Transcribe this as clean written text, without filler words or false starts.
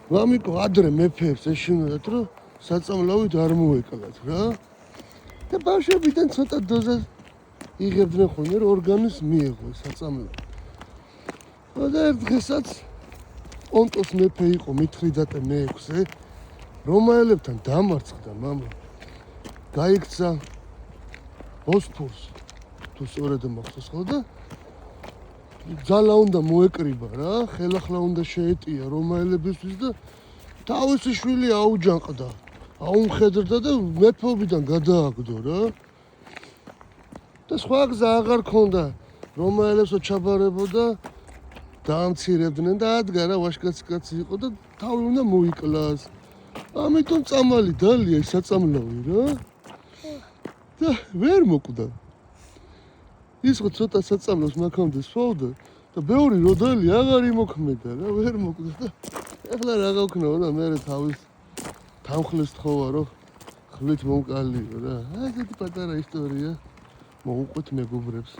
მამიკო ადრე მეფეებს ეშინოდათ რომ საწამლავით არ მოეკლათ რა და ბავშვებიდან ცოტა დოზა იღებდნენ ხოლმე რომ ორგანიზმს მიეღო საწამლავი და ერთ დღესაც პონტოს მეფე იყო მითრიდატე მე-6-ე რომაელებთან დამარცხდა მამა გაიქცა ბოსფორს თუ სწორედ მახსოვს ხო და ძალა უნდა მოეკრიბა რა, ხელახლა უნდა შეეტია რომაელებისთვის და თავისი შვილი აუჯანყდა, აუმხედრდა და მეფეობიდან გადააგდო რა. და სხვა გზა აღარ ქონდა, რომაელებსო ჩაბარებოდა, დაამცირებდნენ და ადგა რა ვაშკაცი იყო და თავი უნდა მოიკლას. ამიტომ წამალი დალია საწამლავი რა. და ვერ მოკვდა. ის ხო ცოტა საწამლავს მაგამდე სვავდა და ბევრი როდელი აღარ იმოქმედა რა ვერ მოკვდა და ეხლა რა გავქნაო რა მე თავის თანხლებს თხოვა რომ ხლით მომკალიო რა ესეთი პატარა ისტორია მოუყვეთ მეგობრებს